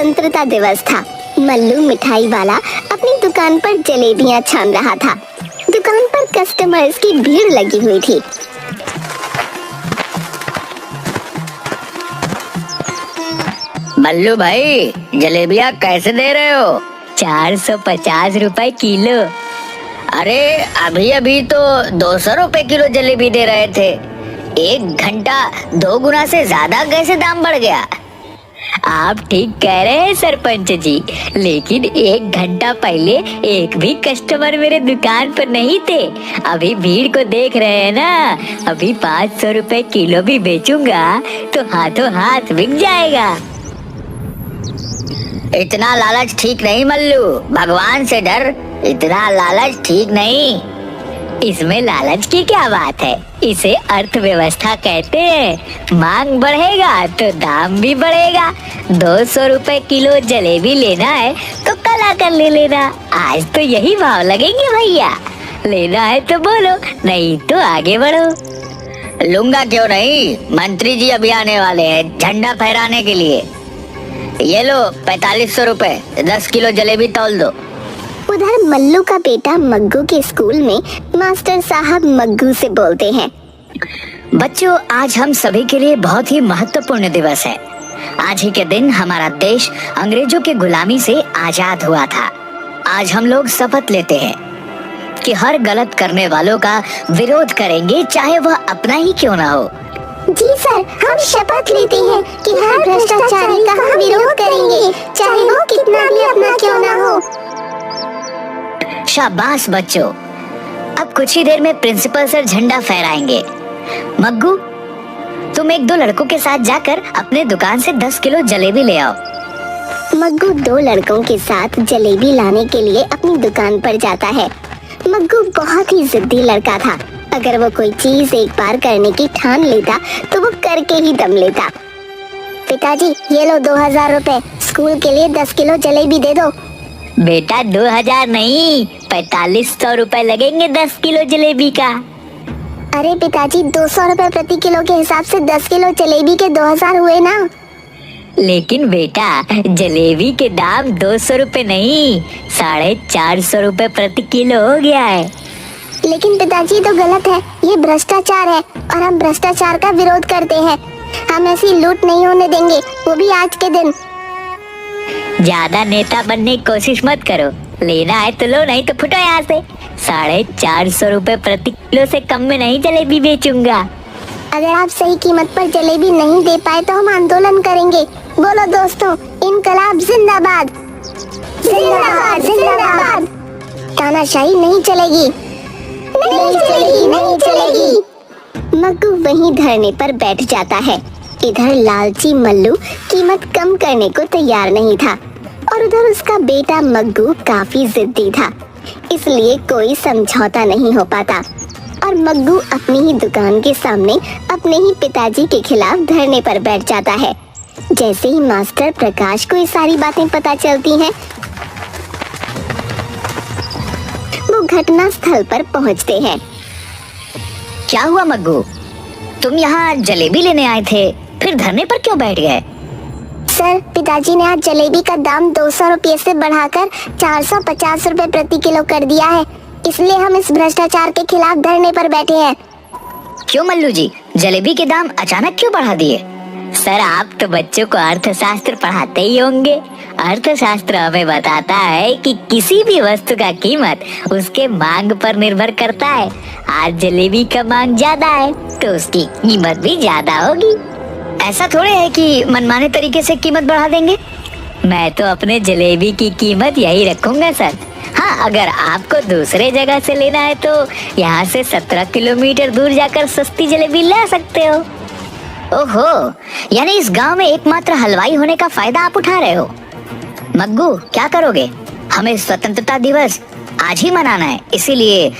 स्वतंत्रता दिवस था। मल्लू मिठाई वाला अपनी दुकान पर जलेबियां छान रहा था। दुकान पर कस्टमर्स की भीड़ लगी हुई थी। मल्लू भाई, जलेबियां कैसे दे रहे हो? 450 रुपए किलो। अरे अभी अभी तो 200 रुपए किलो जलेबी दे रहे थे। 1 घंटा 2 गुना से ज्यादा कैसे दाम बढ़ गया? आप ठीक कह रहे हैं सरपंच जी, लेकिन 1 घंटा पहले एक भी कस्टमर मेरे दुकान पर नहीं थे। अभी भीड़ को देख रहे हैं ना, अभी 500 रुपए किलो भी बेचूंगा तो हाथों हाथ बिक जाएगा। इतना लालच ठीक नहीं मल्लू, भगवान से डर। इतना लालच ठीक नहीं। इसमें लालच की क्या बात है? इसे अर्थव्यवस्था कहते हैं। मांग बढ़ेगा तो दाम भी बढ़ेगा। 200 रुपए किलो जलेबी लेना है तो कल आकर ले लेना। आज तो यही भाव लगेंगे भैया। लेना है तो बोलो, नहीं तो आगे बढ़ो। लूंगा क्यों नहीं, मंत्री जी अभी आने वाले हैं झंडा फहराने के लिए। ये लो 4500 रुपए, 10 किलो जलेबी तौल दो। उधर मल्लू का बेटा मग्गू के स्कूल में मास्टर साहब मग्गू से बोलते हैं, बच्चों, आज हम सभी के लिए बहुत ही महत्वपूर्ण दिवस है। आज ही के दिन हमारा देश अंग्रेजों की गुलामी से आजाद हुआ था। आज हम लोग शपथ लेते हैं कि हर गलत करने वालों का विरोध करेंगे, चाहे वह अपना ही क्यों ना हो। जी सर, हम शपथ लेते हैं कि हर भ्रष्टाचारी का हम विरोध करेंगे, चाहे वो कितना भी अपना क्यों ना हो। शाबाश बच्चों, अब कुछ ही देर में प्रिंसिपल सर झंडा फहराएंगे। मग्गू, तुम 1-2 लड़कों के साथ जाकर अपने दुकान से 10 किलो जलेबी ले आओ। मग्गू 2 लड़कों के साथ जलेबी लाने के लिए अपनी दुकान पर जाता है। मग्गू बहुत ही जिद्दी लड़का था। अगर वो कोई चीज एक बार करने की ठान लेता तो वो करके ही दम लेता। पिताजी, ये लो 2000 रुपए, स्कूल के लिए 10 किलो जलेबी दे दो। बेटा 2000 नहीं, 4500 रुपए लगेंगे 10 किलो जलेबी का। अरे पिताजी, 200 रुपए प्रति किलो के हिसाब से 10 किलो जलेबी के 2000 हुए ना। लेकिन बेटा, जलेबी के दाम 200 रुपए नहीं, 450 रुपए प्रति किलो हो गया है। लेकिन पिताजी, तो गलत है, ये भ्रष्टाचार है और हम भ्रष्टाचार का विरोध करते हैं। हम ऐसी लूट नहीं होने देंगे, वो भी आज के दिन। ज्यादा नेता बनने की कोशिश मत करो। लेना है तो लो, नहीं तो फुटो यहाँ से। 450 रुपए प्रति किलो से कम में नहीं जलेबी बेचूंगा। अगर आप सही कीमत पर जलेबी नहीं दे पाए तो हम आंदोलन करेंगे। बोलो दोस्तों, इनकलाब जिंदाबाद, जिंदाबाद, जिंदाबाद। तानाशाही नहीं चलेगी, नहीं चलेगी, नहीं चलेगी। मग्गू वहीं धरने पर बैठ जाता है। इधर लालची मल्लू कीमत कम करने को तैयार नहीं था और उधर उसका बेटा मग्गू काफी जिद्दी था, इसलिए कोई समझौता नहीं हो पाता और मग्गू अपनी ही दुकान के सामने अपने ही पिताजी के खिलाफ धरने पर बैठ जाता है। जैसे ही मास्टर प्रकाश को ये सारी बातें पता चलती हैं, वो घटना स्थल पर पहुंचते हैं। क्या हुआ मग्गू, तुम यहाँ जलेबी लेने आए थे, फिर धरने पर क्यों बैठ गए? सर, पिताजी ने आज जलेबी का दाम 200 रुपये से बढ़ाकर 450 रुपए प्रति किलो कर दिया है, इसलिए हम इस भ्रष्टाचार के खिलाफ धरने पर बैठे हैं। क्यों मल्लू जी, जलेबी के दाम अचानक क्यों बढ़ा दिए? सर, आप तो बच्चों को अर्थशास्त्र पढ़ाते ही होंगे। अर्थशास्त्र हमें बताता है कि किसी भी वस्तु का कीमत उसके मांग पर निर्भर करता है। आज जलेबी का मांग ज्यादा है तो उसकी कीमत भी ज्यादा होगी। ऐसा थोड़े है कि मनमाने तरीके से कीमत बढ़ा देंगे। मैं तो अपने जलेबी की कीमत यही रखूंगा सर। हाँ, अगर आपको दूसरे जगह से लेना है तो यहाँ से 17 किलोमीटर दूर जाकर सस्ती जलेबी ले सकते हो। ओहो, यानी इस गांव में एकमात्र हलवाई होने का फायदा आप उठा रहे हो। मग्गू, क्या करोगे? हमें स्वतंत्रता दिवस आज ही मनाना है, इसीलिए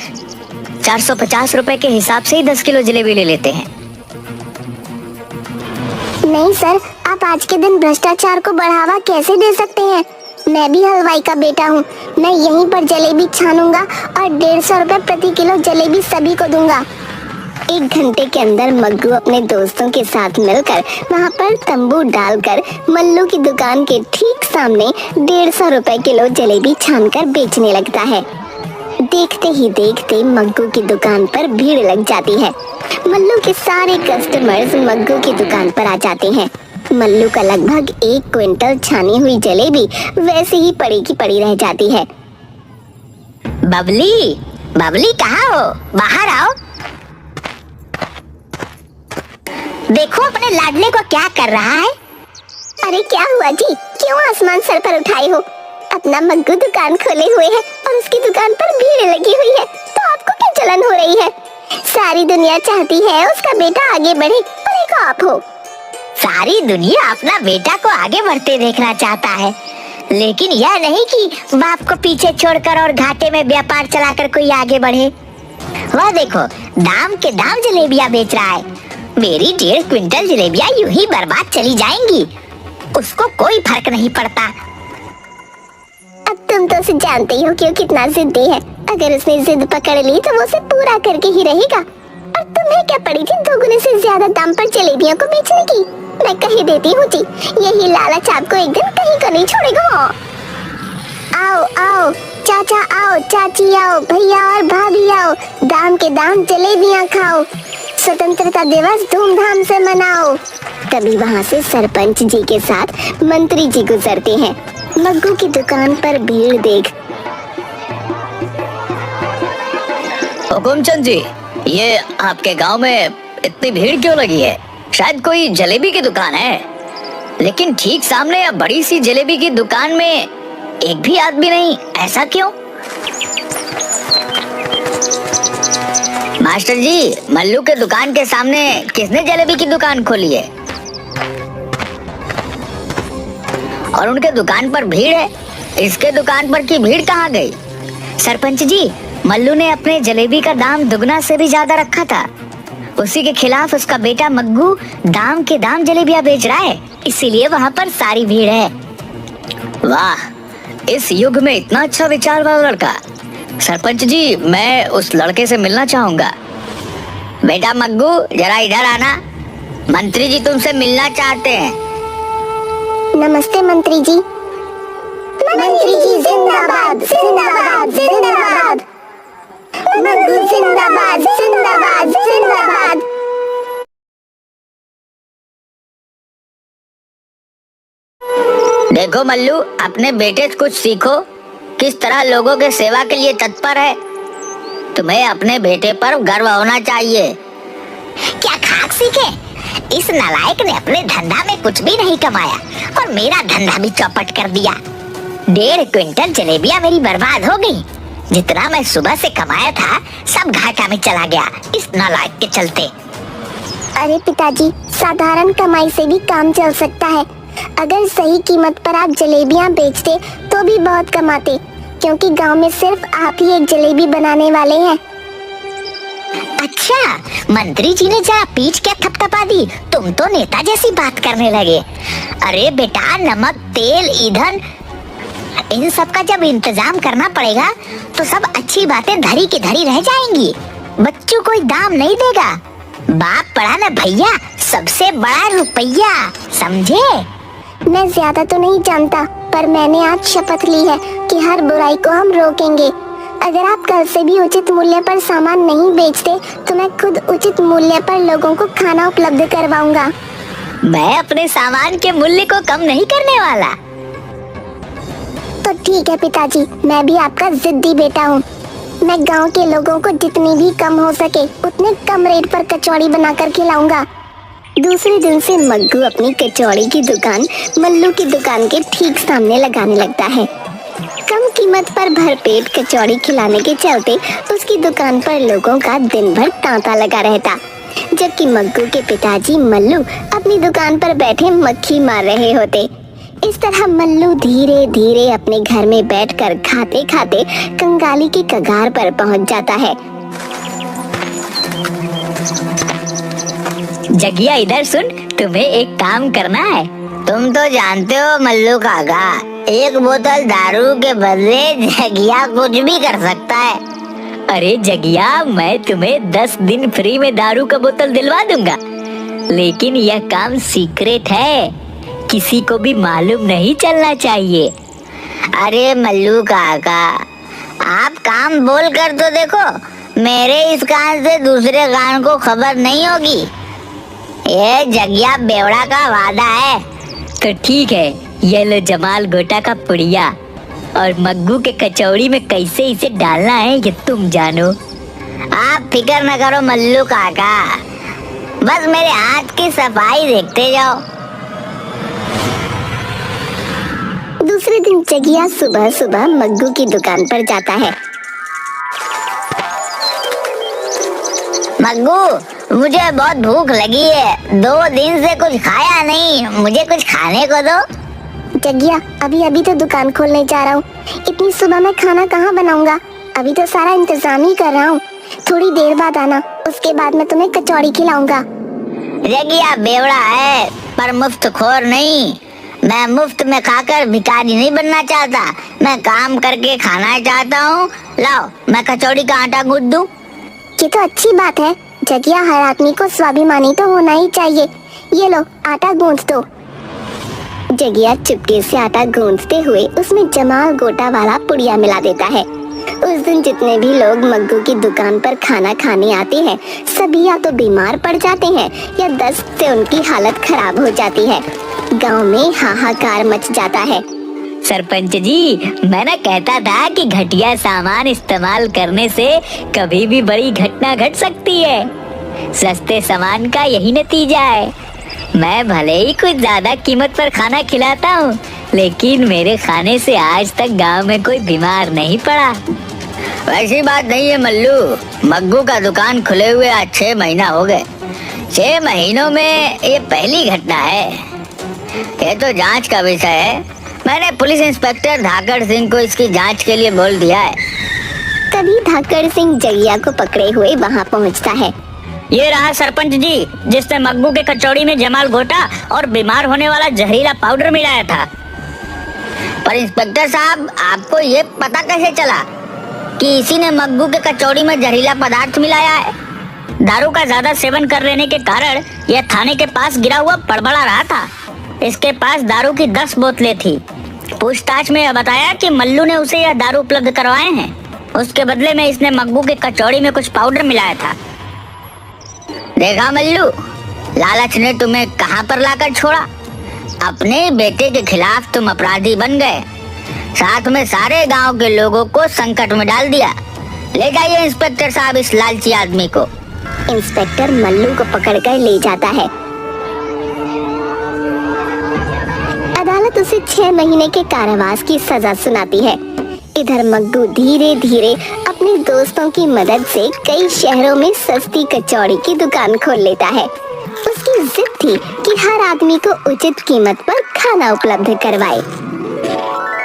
450 रुपए के हिसाब से ही 10 किलो जलेबी ले लेते हैं। नहीं सर, आप आज के दिन भ्रष्टाचार को बढ़ावा कैसे दे सकते हैं? मैं भी हलवाई का बेटा हूँ। मैं यहीं पर जलेबी छानूंगा और 150 रुपए प्रति किलो जलेबी सभी को दूंगा। 1 घंटे के अंदर मग्गू अपने दोस्तों के साथ मिलकर वहाँ पर तंबू डालकर मल्लू की दुकान के ठीक सामने 150 रुपए किलो जलेबी छानकर बेचने लगता है। देखते ही देखते मग्गू की दुकान पर भीड़ लग जाती है। मल्लू के सारे कस्टमर्स मग्गू की दुकान पर आ जाते हैं। मल्लू का लगभग 1 क्विंटल छानी हुई जलेबी वैसे ही पड़ी की पड़ी रह जाती है। बबली, बबली कहाँ हो? बाहर आओ। देखो अपने लाडले को क्या कर रहा है। अरे क्या हुआ जी, क्यों आसमान सर पर उठाए हो? अपना मग्गू दुकान खोले हुए है और उसकी दुकान पर भीड़ लगी हुई है, तो आपको क्या जलन हो रही है? सारी दुनिया चाहती है उसका बेटा आगे बढ़े और एक आप हो। सारी दुनिया अपना बेटा को आगे बढ़ते देखना चाहता है, लेकिन यह नहीं कि बाप को पीछे छोड़कर और घाटे में व्यापार चलाकर कोई आगे बढ़े। वह देखो दाम के दाम जलेबियां बेच रहा है। मेरी 1.5 क्विंटल जलेबियां यूं ही बर्बाद चली जाएंगी, उसको कोई फर्क नहीं पड़ता। अब तुम तो उसे जानते ही हो कि वो कितना जिद्दी है। अगर उसने जिद पकड़ ली तो वो उसे पूरा करके ही रहेगा। और तुम्हें क्या पड़ी थी 2 गुने से ज्यादा दाम पर जलेबियों को बेचने की? मैं कह देती हूँ जी, यही लालच आपको एक दिन कहीं को नहीं छोड़ेगा। आओ आओ चाचा आओ, चाची आओ, भैया और भाभी आओ, दाम के दाम जलेबियाँ खाओ, स्वतंत्रता दिवस धूमधाम से मनाओ। तभी वहाँ से सरपंच जी के साथ मंत्री जी गुजरते हैं। मग्गू की दुकान पर भीड़ देख हुकुमचंद जी, ये आपके गांव में इतनी भीड़ क्यों लगी है? शायद कोई जलेबी की दुकान है, लेकिन ठीक सामने अब बड़ी सी जलेबी की दुकान में एक भी आदमी नहीं, ऐसा क्यों? मास्टर जी, मल्लू के दुकान के सामने किसने जलेबी की दुकान खोली है? और उनके दुकान पर भीड़ है, इसके दुकान पर की भीड़ कहाँ गई? सरपंच जी, मल्लू ने अपने जलेबी का दाम दुगना से भी ज्यादा रखा था। उसी के खिलाफ उसका बेटा मग्गू दाम के दाम जलेबियां बेच रहा है, इसीलिए वहाँ पर सारी भीड़ है। वाह, इस युग में इतना अच्छा विचार वाला लड़का। सरपंच जी, मैं उस लड़के से मिलना चाहूंगा। बेटा मग्गू, जरा इधर आना, मंत्री जी तुमसे मिलना चाहते हैं। नमस्ते मंत्री जी। मंत्री जी जिंदाबाद जिंदाबाद जिंदाबाद, मग्गू जिंदाबाद जिंदाबाद जिंदाबाद। देखो मल्लू, अपने बेटे से कुछ सीखो, किस तरह लोगों के सेवा के लिए तत्पर है। तुम्हें अपने बेटे पर गर्व होना चाहिए। क्या खाक सीखे? इस नालायक ने अपने धंधा में कुछ भी नहीं कमाया और मेरा धंधा भी चौपट कर दिया। 1.5 क्विंटल जलेबियां मेरी बर्बाद हो गई। जितना मैं सुबह से कमाया था सब घाटा में चला गया इस नालायक के चलते। अरे पिताजी, साधारण कमाई से भी काम चल सकता है। अगर सही कीमत पर आप जलेबियां बेचते तो भी बहुत कमाते, क्योंकि गांव में सिर्फ आप ही एक जलेबी बनाने वाले हैं। अच्छा, मंत्री जी ने जरा पीठ क्या थपथपा दी, तुम तो नेता जैसी बात करने लगे। अरे बेटा, नमक, तेल, ईंधन, इन सब का जब इंतजाम करना पड़ेगा तो सब अच्छी बातें धरी की धरी रह जाएंगी। बच्चों कोई दाम नहीं देगा। बाप पड़ा ना भैया, सबसे बड़ा रुपया, समझे? मैं ज्यादा तो नहीं जानता, पर मैंने आज शपथ ली है कि हर बुराई को हम रोकेंगे। अगर आप कल से भी उचित मूल्य पर सामान नहीं बेचते तो मैं खुद उचित मूल्य पर लोगों को खाना उपलब्ध करवाऊंगा। मैं अपने सामान के मूल्य को कम नहीं करने वाला। तो ठीक है पिताजी, मैं भी आपका जिद्दी बेटा हूँ। मैं गांव के लोगों को जितनी भी कम हो सके उतने कम रेट पर कचौड़ी बनाकर खिलाऊंगा। दूसरे दिन से मग्गू अपनी कचौड़ी की दुकान मल्लू की दुकान के ठीक सामने लगाने लगता है। कम कीमत पर भरपेट कचौड़ी खिलाने के चलते उसकी दुकान पर लोगों का दिन भर तांता लगा रहता, जबकि मग्गू के पिताजी मल्लू अपनी दुकान पर बैठे मक्खी मार रहे होते। इस तरह मल्लू धीरे धीरे अपने घर में बैठकर खाते खाते कंगाली की कगार पर पहुंच जाता है। जगिया इधर सुन, तुम्हें एक काम करना है। तुम तो जानते हो मल्लू काका, एक बोतल दारू के बदले जगिया कुछ भी कर सकता है। अरे जगिया, मैं तुम्हें 10 दिन फ्री में दारू का बोतल दिलवा दूंगा, लेकिन यह काम सीक्रेट है, किसी को भी मालूम नहीं चलना चाहिए। अरे मल्लू काका, आप काम बोल कर तो देखो, मेरे इस कान से दूसरे कान को खबर नहीं होगी। ये जगिया बेवड़ा का वादा है। तो ठीक है, ये लो जमाल गोटा का पुड़िया, और मग्गू के कचौड़ी में कैसे इसे डालना है ये तुम जानो। आप फिक्र न करो मल्लू काका, बस मेरे हाथ की सफाई देखते जाओ। दूसरे दिन जगिया सुबह सुबह मग्गू की दुकान पर जाता है। मग्गू, मुझे बहुत भूख लगी है, 2 दिन से कुछ खाया नहीं, मुझे कुछ खाने को दो। जगिया, अभी अभी तो दुकान खोलने जा रहा हूँ, इतनी सुबह मैं खाना कहाँ बनाऊंगा, अभी तो सारा इंतजाम ही कर रहा हूँ। थोड़ी देर बाद आना, उसके बाद मैं तुम्हें कचौड़ी खिलाऊंगा। जगिया बेवड़ा है पर मुफ्त खोर नहीं। मैं मुफ्त में खाकर भिखारी नहीं बनना चाहता, मैं काम करके खाना चाहता हूँ। लाओ, मैं कचौड़ी का आटा गूंथ दूं। ये तो अच्छी बात है जगिया, हर आदमी को स्वाभिमानी तो होना ही चाहिए। ये लो, आटा गूंथ दो। जगिया चुपके से आटा गूंथते हुए उसमें जमाल गोटा वाला पुड़िया मिला देता है। उस दिन जितने भी लोग मग्गू की दुकान पर खाना खाने आते हैं, सभी या तो बीमार पड़ जाते हैं या दस्त से उनकी हालत खराब हो जाती है। गांव में हाहाकार मच जाता है। सरपंच जी, मैं ना कहता था कि घटिया सामान इस्तेमाल करने से कभी भी बड़ी घटना घट सकती है। सस्ते सामान का यही नतीजा है। मैं भले ही कुछ ज्यादा कीमत पर खाना खिलाता हूँ, लेकिन मेरे खाने से आज तक गांव में कोई बीमार नहीं पड़ा। वैसी बात नहीं है मल्लू, मग्गू का दुकान खुले हुए आज 6 महीना हो गए। 6 महीनों में ये पहली घटना है। ये तो जांच का विषय है। मैंने पुलिस इंस्पेक्टर धाकड़ सिंह को इसकी जांच के लिए बोल दिया है। तभी धाकड़ सिंह जगिया को पकड़े हुए वहाँ पहुँचता है। ये रहा सरपंच जी, जिसने मग्गू के कचौड़ी में जमाल गोटा और बीमार होने वाला जहरीला पाउडर मिलाया था। पर इंस्पेक्टर साहब, आपको ये पता कैसे चला कि इसी ने मग्गू के कचौड़ी में जहरीला पदार्थ मिलाया है? दारू का ज्यादा सेवन कर लेने के कारण यह थाने के पास गिरा हुआ बड़बड़ा रहा था। इसके पास दारू की 10 बोतलें थी। पूछताछ में यह बताया कि मल्लू ने उसे यह दारू उपलब्ध करवाए हैं। उसके बदले में इसने मग्गू के कचौड़ी में कुछ पाउडर मिलाया था। देखा मल्लू, लालच ने तुम्हें कहां पर लाकर छोड़ा। अपने बेटे के खिलाफ तुम अपराधी बन गए, साथ में सारे गांव के लोगों को संकट में डाल दिया। ले जाइए इंस्पेक्टर साहब इस लालची आदमी को। इंस्पेक्टर मल्लू को पकड़कर ले जाता है। अदालत उसे 6 महीने के कारावास की सजा सुनाती है। इधर मग्गू धीरे धीरे अपने दोस्तों की मदद से कई शहरों में सस्ती कचौड़ी की दुकान खोल लेता है। उसकी जिद थी कि हर आदमी को उचित कीमत पर खाना उपलब्ध करवाए।